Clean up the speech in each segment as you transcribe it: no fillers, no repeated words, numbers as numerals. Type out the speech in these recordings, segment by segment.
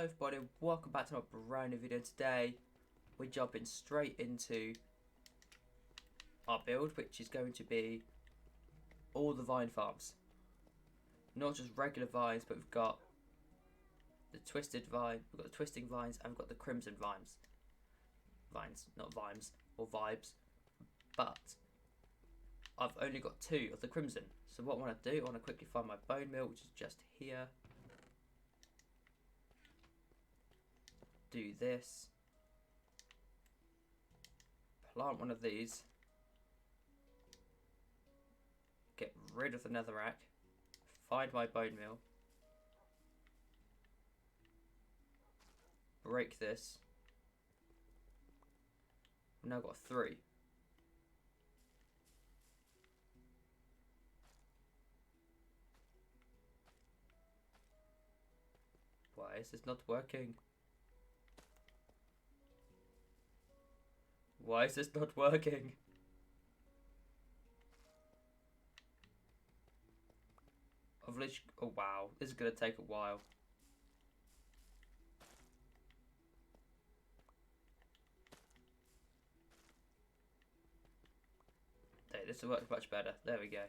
Hello everybody, welcome back to my brand new video. Today we're jumping straight into our build, which is going to be all the vine farms. Not just regular vines, but we've got the twisted vine, we've got the twisting vines, and we've got the crimson vines. Vines, not vimes, or vibes. But I've only got 2 of the crimson. So what I want to do, I want to quickly find my bone meal, which is just here. Do this. Plant one of these. Get rid of the netherrack. Find my bone meal. Break this. I've now got 3. Why is this not working? Why is this not working? I've literally... Oh wow, this is going to take a while. Hey, this will work much better. There we go.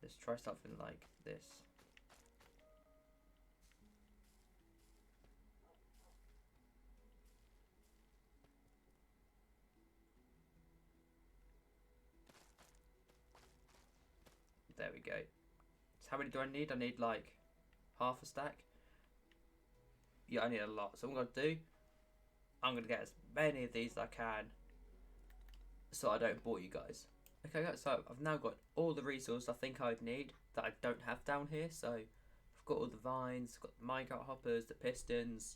Let's try something like this. There we go. So how many do I need? I need like half a stack. Yeah, I need a lot. So what I'm going to do, I'm going to get as many of these as I can so I don't bore you guys. Okay guys, so I've now got all the resources I think I'd need that I don't have down here. So I've got all the vines, got the minecart hoppers, the pistons,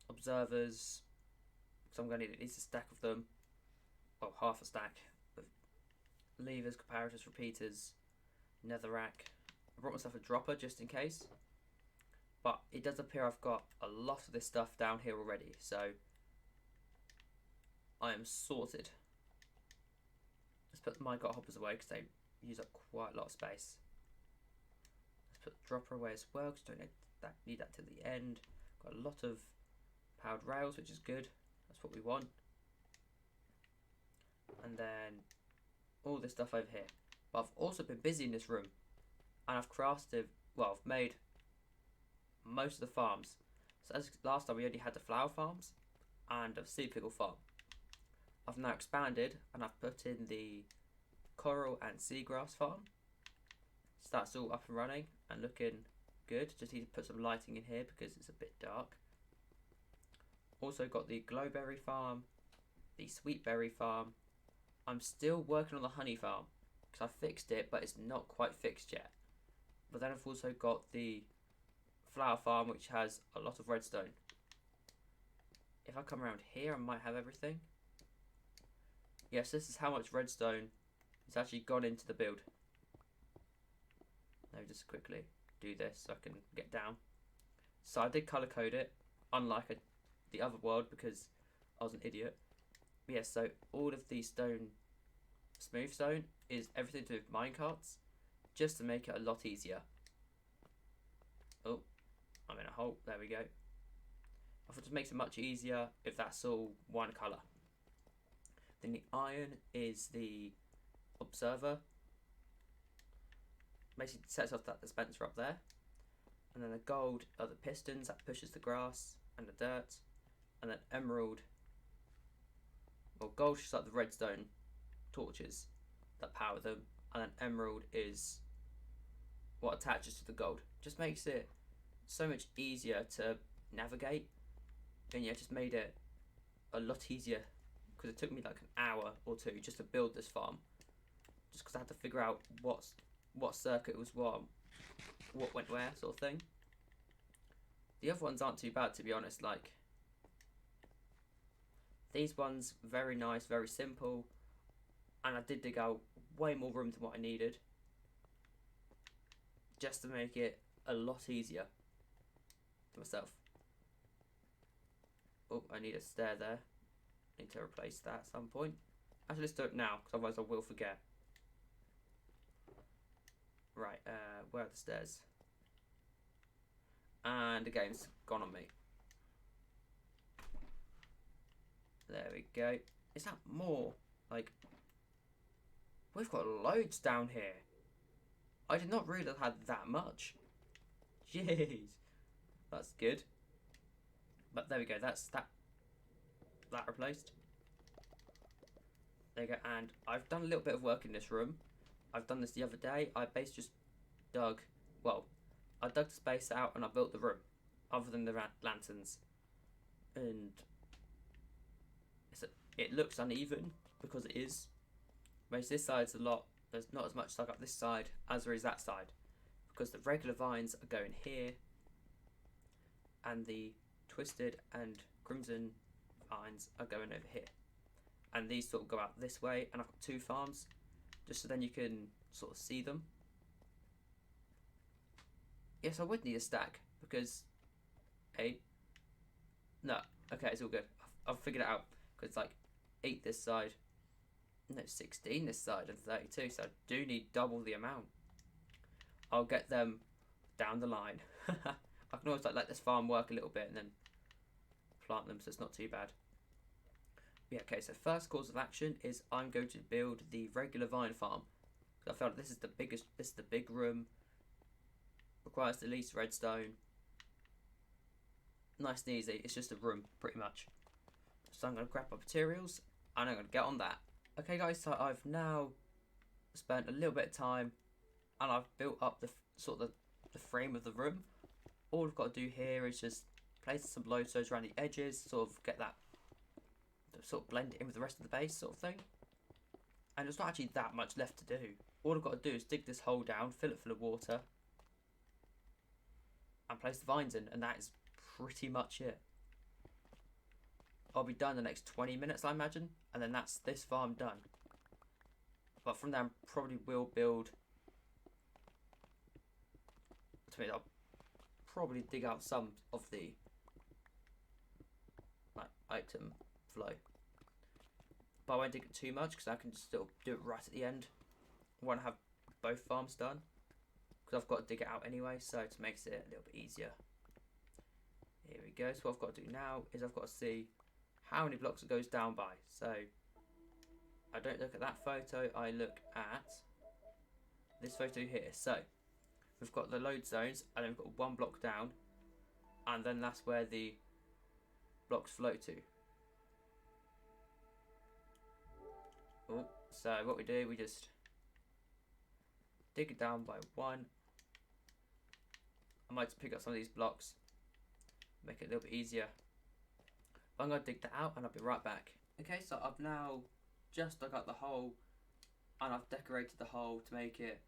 observers. So I'm going to need at least a stack of them. Well, half a stack of levers, comparators, repeaters, netherrack. I brought myself a dropper just in case. But it does appear I've got a lot of this stuff down here already, so I am sorted. Let's put the minecart hoppers away because they use up quite a lot of space. Let's put the dropper away as well because don't need that till the end. Got a lot of powered rails, which is good. That's what we want. And then all this stuff over here. But I've also been busy in this room, and I've crafted, well, I've made most of the farms. So as last time we only had the flower farms and a sea pickle farm. I've now expanded and I've put in the coral and seagrass farm. So that's all up and running and looking good. Just need to put some lighting in here because it's a bit dark. Also got the glowberry farm, the sweetberry farm. I'm still working on the honey farm because I fixed it, but it's not quite fixed yet. But then I've also got the flower farm, which has a lot of redstone. If I come around here, I might have everything. Yes, this is how much redstone has actually gone into the build. Let me just quickly do this so I can get down. So I did color code it, unlike the other world because I was an idiot. But yeah, so all of the stone, smooth stone, is everything to do with minecarts, just to make it a lot easier. Oh, I'm in a hole. There we go. I thought it makes it much easier if that's all one colour. Then the iron is the observer. Basically sets off that dispenser up there. And then the gold are the pistons that pushes the grass and the dirt. And then emerald. Well, gold is like the redstone torches that power them. And then emerald is what attaches to the gold. Just makes it so much easier to navigate, and yeah, just made it a lot easier because it took me like an hour or 2 just to build this farm, just because I had to figure out what circuit was what went where, sort of thing. The other ones aren't too bad, to be honest. Like these ones, very nice, very simple, and I did dig out way more room than what I needed just to make it a lot easier to myself. Oh, I need a stair there. Need to replace that at some point. Actually, let's do it now, because otherwise I will forget. where are the stairs? And the game's gone on me. There we go. Is that more? Like, we've got loads down here. I did not realise I had that much. Jeez. That's good. But there we go. That's that replaced. There you go. And I've done a little bit of work in this room. I've done this the other day. I basically just dug, well, I dug the space out and I built the room, other than the lanterns. And it looks uneven because it is. Whereas this side's a lot, there's not as much dug up this side as there is that side. Because the regular vines are going here, and the twisted and crimson vines are going over here. And these sort of go out this way, and I've got 2 farms, just so then you can sort of see them. Yes, I would need a stack, because 8, no, okay, it's all good. I've figured it out, because it's like 8 this side, no, 16 this side, and 32, so I do need double the amount. I'll get them down the line. I can always like let this farm work a little bit and then plant them, so it's not too bad. Yeah, okay, so first course of action is I'm going to build the regular vine farm. I felt this is the biggest, this is the big room. Requires the least redstone. Nice and easy, it's just a room, pretty much. So I'm going to grab my materials and I'm going to get on that. Okay guys, so I've now spent a little bit of time and I've built up the sort of the frame of the room. All I've got to do here is just place some glowstones around the edges, sort of get that, sort of blend it in with the rest of the base sort of thing. And there's not actually that much left to do. All I've got to do is dig this hole down, fill it full of water, and place the vines in, and that is pretty much it. I'll be done in the next 20 minutes, I imagine, and then that's this farm done. But from there, I probably will build. I'll probably dig out some of the like item flow, but I won't dig it too much because I can still do it right at the end. I want to have both farms done because I've got to dig it out anyway, so it makes it a little bit easier. Here we go. So what I've got to do now is I've got to see how many blocks it goes down by. So I don't look at that photo, I look at this photo here. So we've got the load zones, and then we've got 1 block down, and then that's where the blocks flow to. Oh, so what we do, we just dig it down by 1. I might just pick up some of these blocks, make it a little bit easier. But I'm going to dig that out and I'll be right back. Okay, so I've now just dug out the hole and I've decorated the hole to make it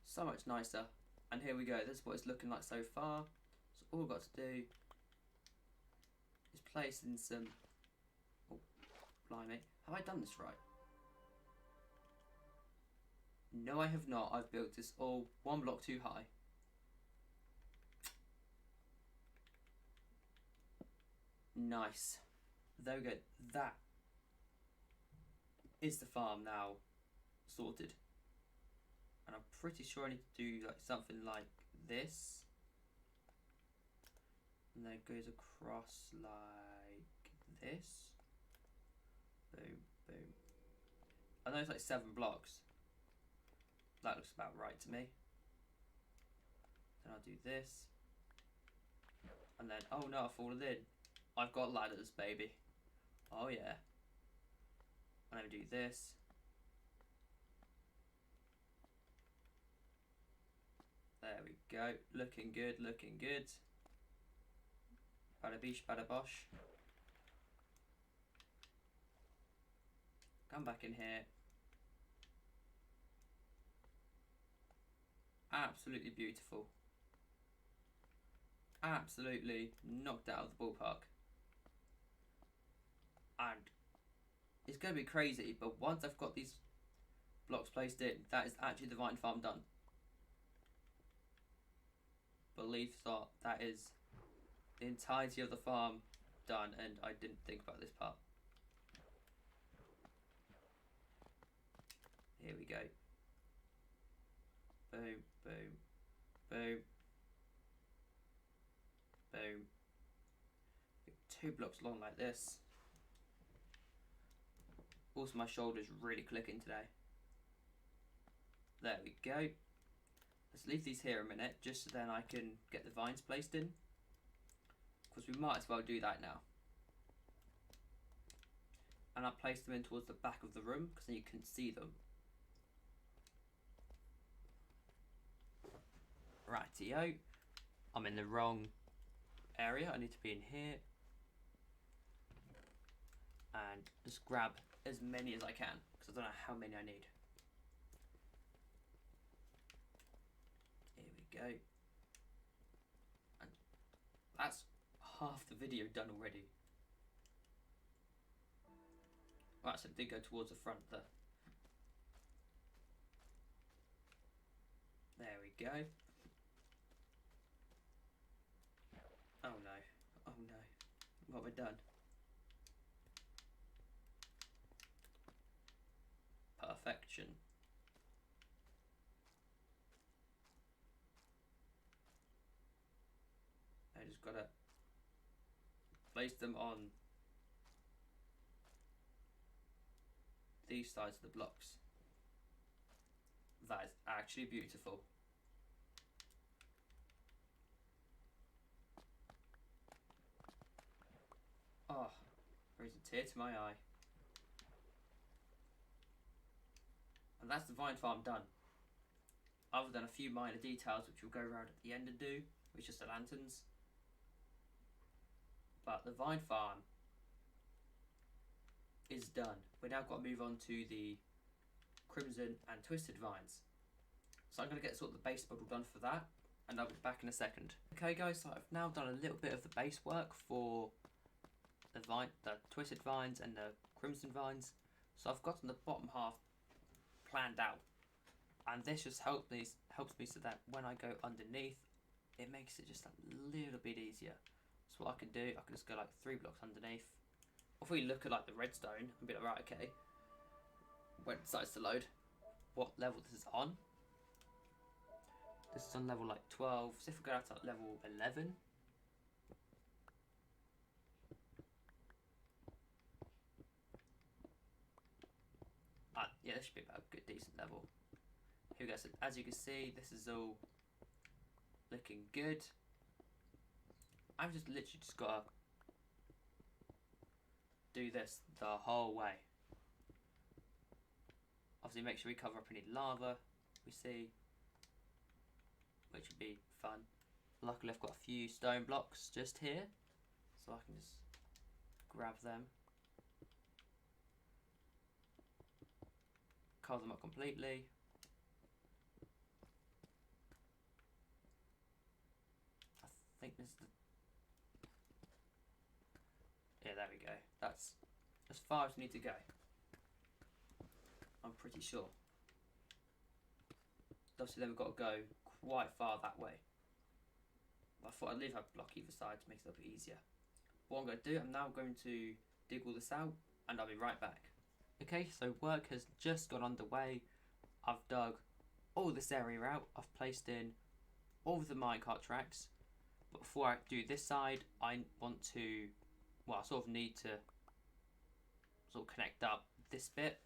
so much nicer. And here we go, this is what it's looking like so far. So all I've got to do is place in some, oh, blimey, have I done this right? No, I have not. I've built this all 1 block too high. Nice. There we go. That is the farm now sorted. And I'm pretty sure I need to do like something like this. And then it goes across like this. Boom, boom. I know it's like 7 blocks. That looks about right to me. Then I'll do this. And then, oh no, I've fallen in. I've got ladders, baby. Oh yeah. And then we do this. There we go. Looking good, looking good. Bada beesh, bada bosh. Come back in here. Absolutely beautiful. Absolutely knocked out of the ballpark. And it's going to be crazy, but once I've got these blocks placed in, that is actually the vine farm done. Believe not, that is the entirety of the farm done, and I didn't think about this part. Here we go. Boom, boom, Boom. Boom. 2 blocks long like this. Also, my shoulder's really clicking today. There we go. Let's leave these here a minute, just so then I can get the vines placed in. Because we might as well do that now. And I'll place them in towards the back of the room, because then you can see them. Rightio. I'm in the wrong area. I need to be in here. And just grab as many as I can, because I don't know how many I need. Here we go. And that's half the video done already. Right, so it did go towards the front there. There we go. Oh no. Oh no. What have I done? Perfection. I just gotta place them on these sides of the blocks. That is actually beautiful. Oh, brings a tear to my eye. And that's the vine farm done. Other than a few minor details which we'll go around at the end and do, which is the lanterns. But the vine farm is done. We've now got to move on to the crimson and twisted vines. So I'm going to get sort of the base model done for that, and I'll be back in a second. Okay guys, so I've now done a little bit of the base work for the twisted vines and the crimson vines. So I've gotten the bottom half planned out, and this just helps me so that when I go underneath, it makes it just a little bit easier. So what I can do, I can just go like 3 blocks underneath. If we look at like the redstone and be like, right, okay, when it decides to load, what level this is on. This is on level like 12, so if we go out to level 11, yeah, this should be about a good decent level. Here we go, so as you can see, this is all looking good. I've just literally just got to do this the whole way. Obviously make sure we cover up any lava we see, which would be fun. Luckily I've got a few stone blocks just here, so I can just grab them, cover them up completely. I think this is the... Yeah, there we go. That's as far as we need to go. I'm pretty sure. Obviously then we've got to go quite far that way. I thought I'd leave a block either side to make it a little bit easier. What I'm going to do, I'm now going to dig all this out, and I'll be right back. Okay, so work has just got underway. I've dug all this area out. I've placed in all of the minecart tracks. But before I do this side, I want to, well, I sort of need to sort of connect up this bit,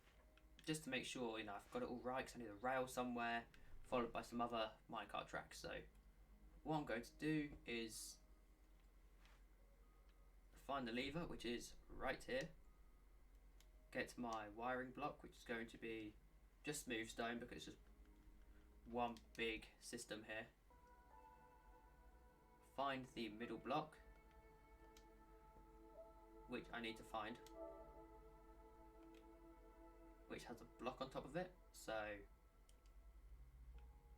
just to make sure, you know, I've got it all right, because I need a rail somewhere, followed by some other minecart tracks. So what I'm going to do is find the lever, which is right here, get to my wiring block, which is going to be just smooth stone because it's just one big system here. Find the middle block, which I need to find, which has a block on top of it. So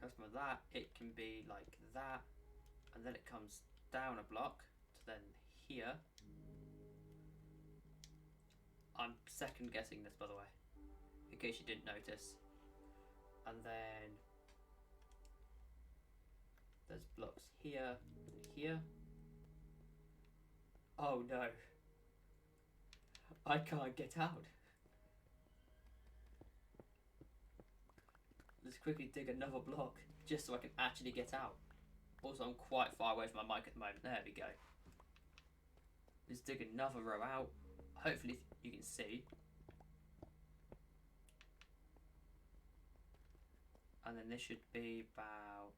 as for that, it can be like that, and then it comes down a block to then here. I'm second guessing this, by the way, in case you didn't notice. And then there's blocks here and here. Oh no, I can't get out. Let's quickly dig another block just so I can actually get out. Also, I'm quite far away from my mic at the moment. There we go. Just dig another row out. Hopefully you can see. And then this should be about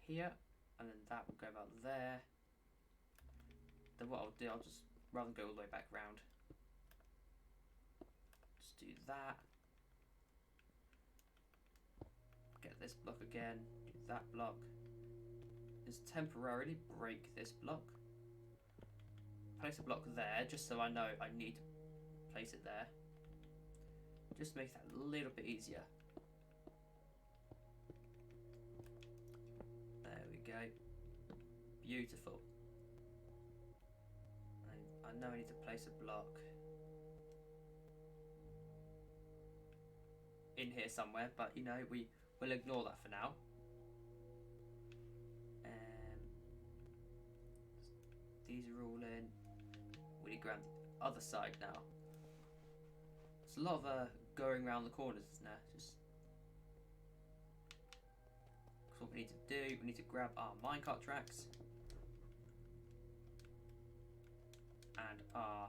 here, and then that will go about there. Then what I'll do, I'll just, rather than go all the way back round, just do that. Get this block again, do that block. Just temporarily break this block. Place a block there, just so I know I need to place it there. Just to make that a little bit easier. There we go. Beautiful. I know I need to place a block in here somewhere, but you know, we'll ignore that for now. These are all in. We need to grab the other side now. It's a lot of going around the corners, isn't there? Just what we need to do, we need to grab our minecart tracks and our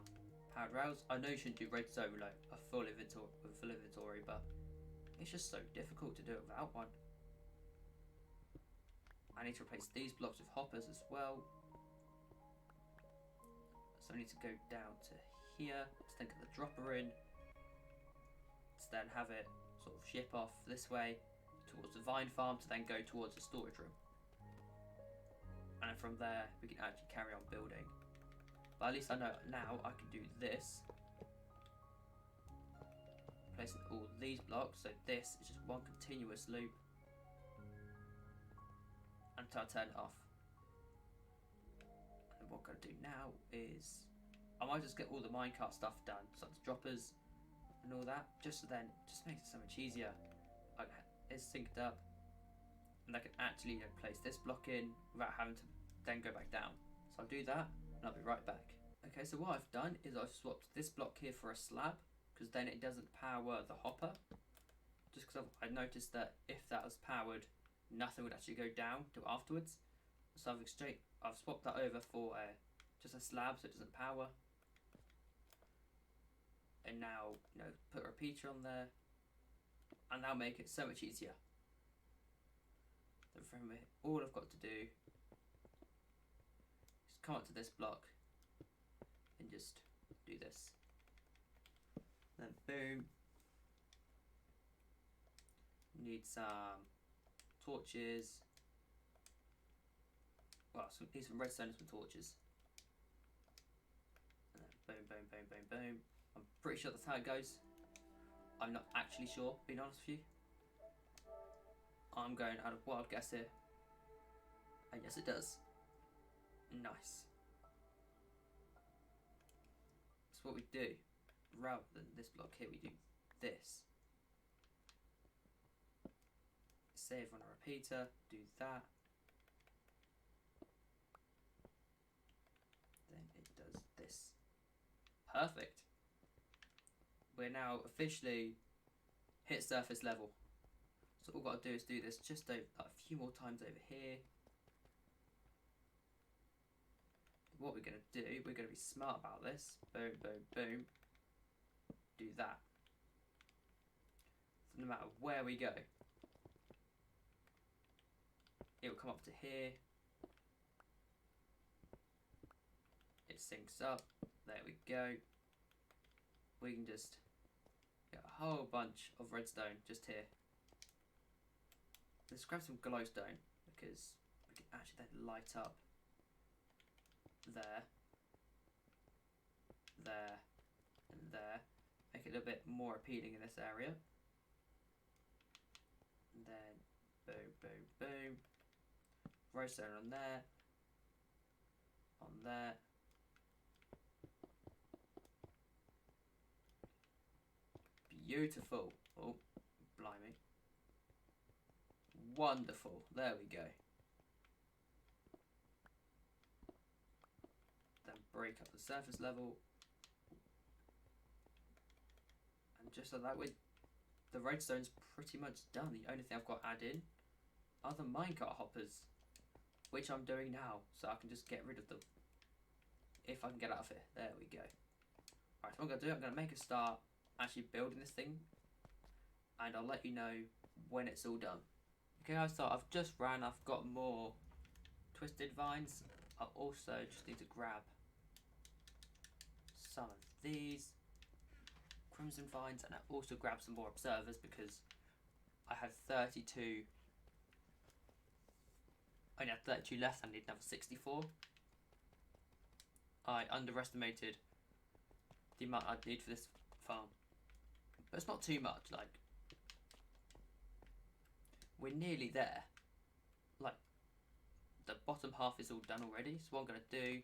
powered rails. I know you shouldn't do redstone with like a full inventory, but it's just so difficult to do it without one. I need to replace these blocks with hoppers as well. So I need to go down to here, let's then get the dropper in, to then have it sort of ship off this way towards the vine farm to then go towards the storage room. And then from there we can actually carry on building. But at least I know now I can do this. Placing all these blocks, so this is just one continuous loop until I turn it off. And what I'm going to do now is I might just get all the minecart stuff done, so the droppers and all that, just so then just makes it so much easier. It's synced up, and I can actually place this block in without having to then go back down. So I'll do that, and I'll be right back. Okay, so what I've done is I've swapped this block here for a slab, because then it doesn't power the hopper. Just because I noticed that if that was powered, nothing would actually go down till afterwards. So I've swapped that over for just a slab, so it doesn't power. And now, you know, put a repeater on there, and now make it so much easier. So from here, all I've got to do is come up to this block and just do this. Then boom. Need some torches. Well, need some redstone and some torches. And then boom, boom, boom, boom, boom. I'm pretty sure that's how it goes. I'm not actually sure, being honest with you. I'm going out of wild guess here. And yes, it does. Nice. That's what we do. Rather than this block here, we do this. Save on a repeater, do that. Then it does this. Perfect. We're now officially hit surface level. So all we've got to do is do this just a few more times over here. What we're going to do, we're going to be smart about this. Boom, boom, boom. Do that. So no matter where we go, it will come up to here. It syncs up. There we go. We can just get a whole bunch of redstone just here. Let's grab some glowstone because we can actually then light up there, there, and there. Make it a little bit more appealing in this area. And then boom, boom, boom. Redstone on there. On there. Beautiful. Oh, blimey. Wonderful. There we go. Then break up the surface level. And just so that we're the redstone's pretty much done. The only thing I've got to add in are the minecart hoppers, which I'm doing now, so I can just get rid of them if I can get out of here. There we go. Right, so what I'm going to do, I'm going to make a start actually building this thing, and I'll let you know when it's all done. Okay guys, so I've just ran, I've got more twisted vines. I also just need to grab some of these crimson vines, and I also grab some more observers because I have 32. I only have 32 left, I need another 64. I underestimated the amount I'd need for this farm, but it's not too much. Like, we're nearly there. Like, the bottom half is all done already, so what I'm going to do,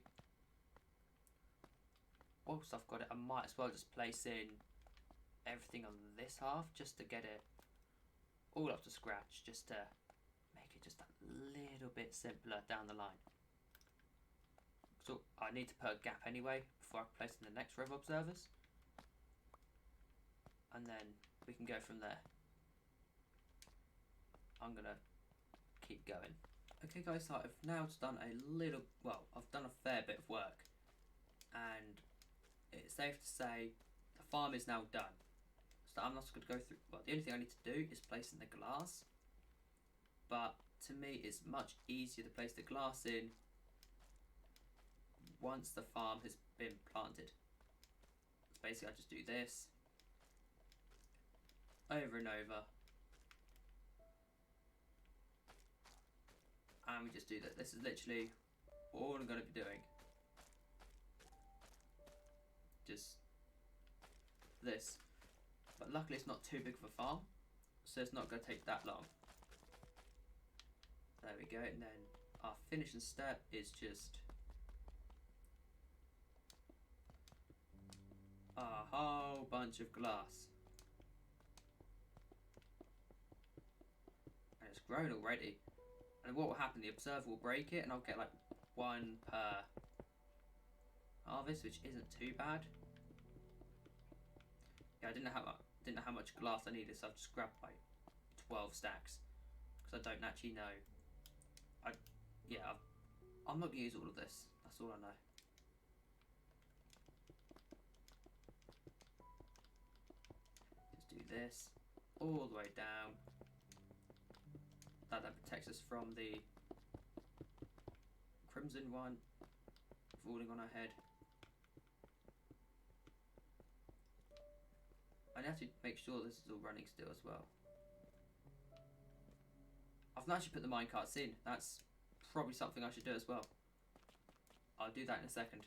whilst I've got it, I might as well just place in everything on this half just to get it all up to scratch, just to make it just a little bit simpler down the line. So I need to put a gap anyway before I place in the next row of observers, and then we can go from there. I'm gonna keep going. Okay guys, so I've now done I've done a fair bit of work, and it's safe to say the farm is now done. So I'm not going to go through, the only thing I need to do is place in the glass, but to me it's much easier to place the glass in once the farm has been planted. So basically I just do this over and over, and we just do that. This is literally all I'm going to be doing. Just this. But luckily it's not too big of a farm, so it's not going to take that long. There we go, and then our finishing step is just a whole bunch of glass. And it's grown already. And what will happen, the observer will break it, and I'll get like one per harvest, which isn't too bad. Yeah, I didn't know how much glass I needed, so I've just grabbed like 12 stacks because I don't actually know. I'm not gonna use all of this. That's all I know. Just do this all the way down. That protects us from the crimson one falling on our head. I have to make sure this is all running still as well. I've not actually put the minecarts in. That's probably something I should do as well. I'll do that in a second.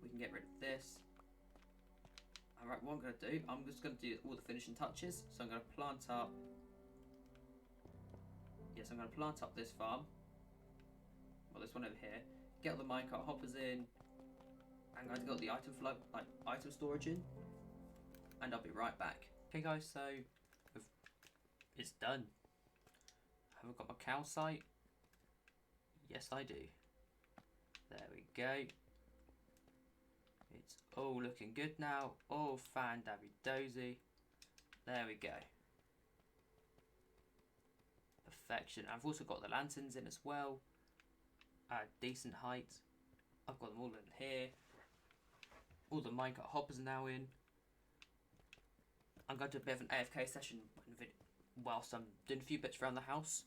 We can get rid of this. Alright, what I'm going to do, I'm just going to do all the finishing touches. So I'm going to plant up. Yes, I'm going to plant up this farm. Well, this one over here. Get all the minecart hoppers in. I'm going to get the item flow, like item storage in, and I'll be right back. Okay guys, so it's done. Have I got my cow site? Yes I do. There we go. It's all looking good now. All fan-dabby-dozy. There we go. Perfection. I've also got the lanterns in as well. At decent height. I've got them all in here. All the minecart hoppers are now in. I'm going to do a bit of an AFK session whilst I'm doing a few bits around the house.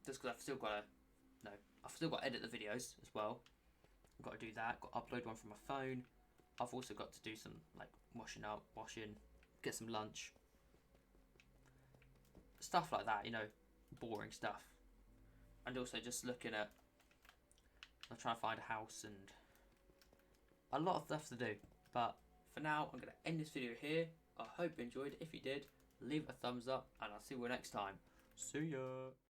Just because I've still got to edit the videos as well. I've got to do that. Got to upload one from my phone. I've also got to do some like washing, get some lunch, stuff like that. You know, boring stuff. And also just looking at, I'm trying to find a house and a lot of stuff to do. But for now, I'm going to end this video here. I hope you enjoyed. If you did, leave a thumbs up, and I'll see you next time. See ya!